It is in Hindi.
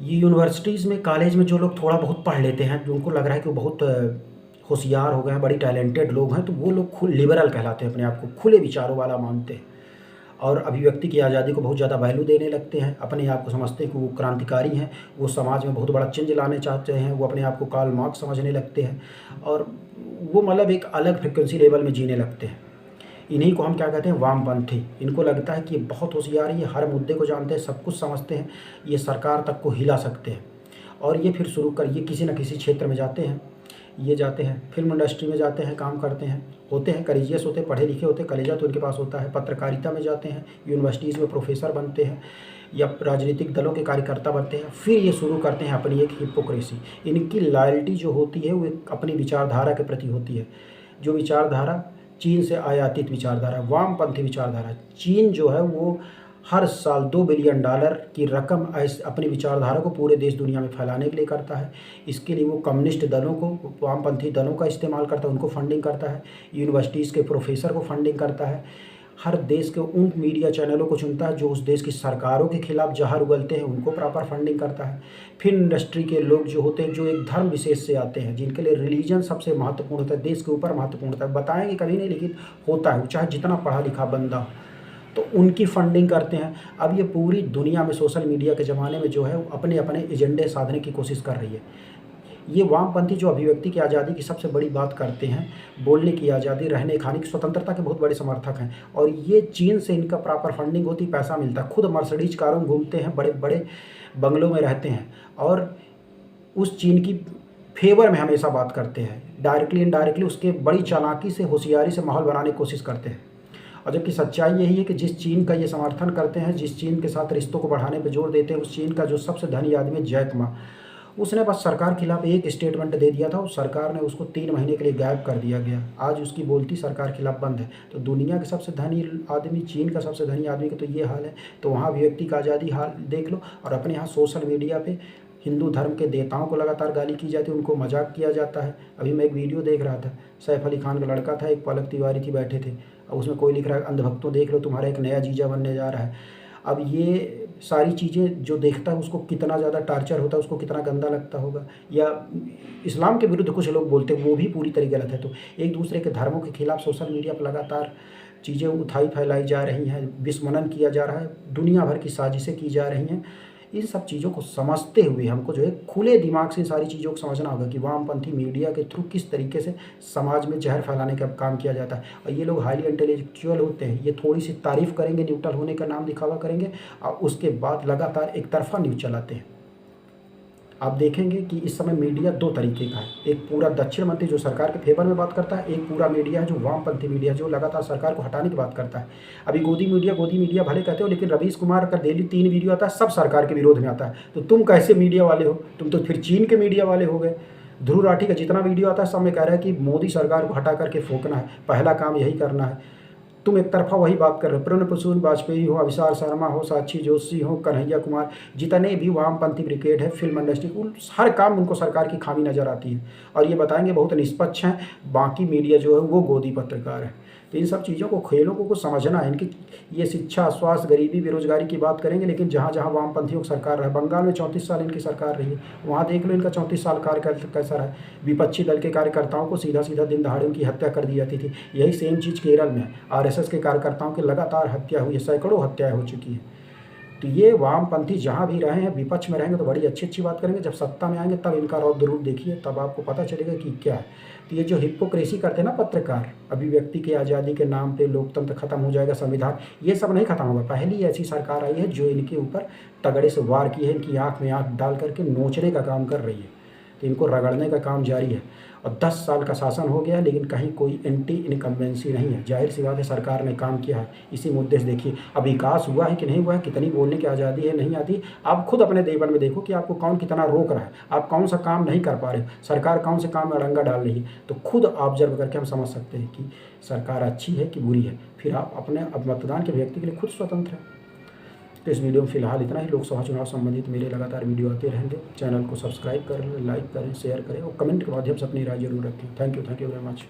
ये यूनिवर्सिटीज़ में, कॉलेज में जो लोग थोड़ा बहुत पढ़ लेते हैं, जो उनको लग रहा है कि वो बहुत होशियार हो गए हैं, बड़ी टैलेंटेड लोग हैं, तो वो लोग खुद लिबरल कहलाते हैं, अपने आप को खुले विचारों वाला मानते हैं और अभिव्यक्ति की आज़ादी को बहुत ज़्यादा वैल्यू देने लगते हैं। अपने आप को समझते हैं कि वो क्रांतिकारी हैं, वो समाज में बहुत बड़ा चेंज लाने चाहते हैं, वो अपने आप को कार्ल मार्क्स समझने लगते हैं और वो मतलब एक अलग फ्रिक्वेंसी लेवल में जीने लगते हैं। इन्हीं को हम क्या कहते हैं, वामपंथी। इनको लगता है कि ये बहुत होशियार है, ये हर मुद्दे को जानते हैं, सब कुछ समझते हैं, ये सरकार तक को हिला सकते हैं। और ये फिर शुरू कर, ये किसी न किसी क्षेत्र में जाते हैं, ये जाते हैं फिल्म इंडस्ट्री में जाते हैं, काम करते हैं, होते हैं करेजियस, होते हैं, पढ़े लिखे होते हैं, कलेजा तो इनके पास होता है। पत्रकारिता में जाते हैं, यूनिवर्सिटीज़ में प्रोफेसर बनते हैं या राजनीतिक दलों के कार्यकर्ता बनते हैं। फिर ये शुरू करते हैं अपनी एक हिपोक्रेसी। इनकी लॉयल्टी जो होती है वो अपनी विचारधारा के प्रति होती है, जो विचारधारा चीन से आयातित विचारधारा, वामपंथी विचारधारा। चीन जो है वो हर साल $2 बिलियन की रकम अपनी विचारधारा को पूरे देश दुनिया में फैलाने के लिए करता है। इसके लिए वो कम्युनिस्ट दलों को, वामपंथी दलों का इस्तेमाल करता है, उनको फंडिंग करता है, यूनिवर्सिटीज़ के प्रोफेसर को फंडिंग करता है, हर देश के उन मीडिया चैनलों को चुनता है जो उस देश की सरकारों के खिलाफ जहर उगलते हैं, उनको प्रॉपर फंडिंग करता है। फिल्म इंडस्ट्री के लोग जो होते हैं, जो एक धर्म विशेष से आते हैं, जिनके लिए रिलीजन सबसे महत्वपूर्ण होता है, देश के ऊपर महत्वपूर्ण होता है, बताएंगे कभी नहीं लेकिन होता है, चाहे जितना पढ़ा लिखा बंदा हो, तो उनकी फंडिंग करते हैं। अब ये पूरी दुनिया में सोशल मीडिया के ज़माने में जो है अपने अपने एजेंडे साधने की कोशिश कर रही है। ये वामपंथी जो अभिव्यक्ति की आज़ादी की सबसे बड़ी बात करते हैं, बोलने की आज़ादी, रहने खाने की स्वतंत्रता के बहुत बड़े समर्थक हैं और ये चीन से इनका प्रॉपर फंडिंग होती, पैसा मिलता है। खुद मर्सिडीज कारों में घूमते हैं, बड़े बड़े बंगलों में रहते हैं और उस चीन की फेवर में हमेशा बात करते हैं, डायरेक्टली इनडायरेक्टली उसके बड़ी चालाकी से, होशियारी से माहौल बनाने की कोशिश करते हैं। और जबकि सच्चाई यही है कि जिस चीन का ये समर्थन करते हैं, जिस चीन के साथ रिश्तों को बढ़ाने पर जोर देते हैं, उस चीन का जो सबसे धनी आदमी है जैक मा, उसने बस सरकार के खिलाफ एक स्टेटमेंट दे दिया था और सरकार ने उसको 3 महीने के लिए गायब कर दिया गया। आज उसकी बोलती सरकार के खिलाफ बंद है। तो दुनिया के सबसे धनी आदमी, चीन का सबसे धनी आदमी का तो ये हाल है। तो वहाँ अभिव्यक्ति का आज़ादी हाल देख लो और अपने यहाँ सोशल मीडिया पे हिंदू धर्म के देवताओं को लगातार गाली की जाती है, उनको मजाक किया जाता है। अभी मैं एक वीडियो देख रहा था, सैफ अली खान का लड़का था, एक पलक तिवारी थी, बैठे थे और उसमें कोई लिख रहा है, अंधभक्तों देख लो तुम्हारा एक नया जीजा बनने जा रहा है। अब ये सारी चीज़ें जो देखता है उसको कितना ज़्यादा टार्चर होता है, उसको कितना गंदा लगता होगा। या इस्लाम के विरुद्ध कुछ लोग बोलते हैं, वो भी पूरी तरह गलत है। तो एक दूसरे के धर्मों के खिलाफ सोशल मीडिया पर लगातार चीज़ें उठाई फैलाई जा रही हैं, विस्मरण किया जा रहा है, दुनिया भर की साजिशें की जा रही हैं। इन सब चीज़ों को समझते हुए हमको जो है खुले दिमाग से सारी चीज़ों को समझना होगा कि वामपंथी मीडिया के थ्रू किस तरीके से समाज में जहर फैलाने का काम किया जाता है। और ये लोग हाईली इंटेलेक्चुअल होते हैं, ये थोड़ी सी तारीफ़ करेंगे, न्यूट्रल होने का नाम दिखावा करेंगे और उसके बाद लगातार एक तरफा न्यूज़ चलाते हैं। आप देखेंगे कि इस समय मीडिया 2 तरीके का है, एक पूरा दक्षिणपंथी जो सरकार के फेवर में बात करता है, एक पूरा मीडिया है जो वामपंथी मीडिया जो लगातार सरकार को हटाने की बात करता है। अभी गोदी मीडिया भले कहते हो, लेकिन रवीश कुमार का डेली 3 वीडियो आता है, सब सरकार के विरोध में आता है। तो तुम कैसे मीडिया वाले हो? तुम तो फिर चीन के मीडिया वाले हो गए। ध्रुव राठी का जितना वीडियो आता है सब में कह रहा है कि मोदी सरकार को हटा करके फूंकना है, पहला काम यही करना है। तुम एक तरफा वही बात कर रहे हो। प्रणब प्रसून वाजपेयी हो, अभिसार शर्मा हो, साक्षी जोशी हो, कन्हैया कुमार, जितने भी वामपंथी ब्रिगेड है, फिल्म इंडस्ट्री, हर काम उनको सरकार की खामी नज़र आती है और ये बताएंगे बहुत निष्पक्ष हैं, बाकी मीडिया जो है वो गोदी पत्रकार है। तो इन सब चीज़ों को, खेलों को समझना है। इनकी ये शिक्षा, स्वास्थ्य, गरीबी, बेरोजगारी की बात करेंगे, लेकिन जहाँ जहाँ वामपंथियों की सरकार रहा, बंगाल में 34 साल इनकी सरकार रही है, वहाँ देख लो इनका 34 साल कार्यकाल कैसा रहा। विपक्षी दल के कार्यकर्ताओं को सीधा सीधा दिन दहाड़े उनकी हत्या कर दी जाती थी। यही सेम चीज़ केरल में RSS के कार्यकर्ताओं की लगातार हत्या हुई है, सैकड़ों हत्याएं हो चुकी हैं। तो ये वामपंथी जहाँ भी रहे हैं, विपक्ष में रहेंगे तो बड़ी अच्छी अच्छी बात करेंगे, जब सत्ता में आएंगे तब इनका रौद्र रूप देखिए, तब आपको पता चलेगा कि क्या है। तो ये जो हिपोक्रेसी करते हैं ना पत्रकार, अभिव्यक्ति की आज़ादी के नाम पे लोकतंत्र खत्म हो जाएगा, संविधान, ये सब नहीं खत्म होगा। पहली ऐसी सरकार आई है जो इनके ऊपर तगड़े से वार की है, इनकी आँख में आँख डाल करके नोचने का काम कर रही है, तो इनको रगड़ने का काम जारी है। और 10 साल का शासन हो गया लेकिन कहीं कोई एंटी इनकम्बेंसी नहीं है। जाहिर सी बात है सरकार ने काम किया है इसी मुद्दे से। देखिए अब विकास हुआ है कि नहीं हुआ है, कितनी बोलने की आज़ादी है, नहीं आती। आप खुद अपने देवन में देखो कि आपको कौन कितना रोक रहा है, आप कौन सा काम नहीं कर पा रहे, सरकार कौन से काम में अड़ंगा डाल रही है। तो खुद ऑब्जर्व करके हम समझ सकते हैं कि सरकार अच्छी है कि बुरी है। फिर आप अपने अब मतदान के व्यक्ति के लिए खुद स्वतंत्र है। तो इस वीडियो में फिलहाल इतना ही। लोकसभा चुनाव संबंधित मेरे लगातार वीडियो आते रहेंगे। चैनल को सब्सक्राइब करें, लाइक करें, शेयर करें और कमेंट के माध्यम से अपनी राय जरूर रखें। Thank you very much.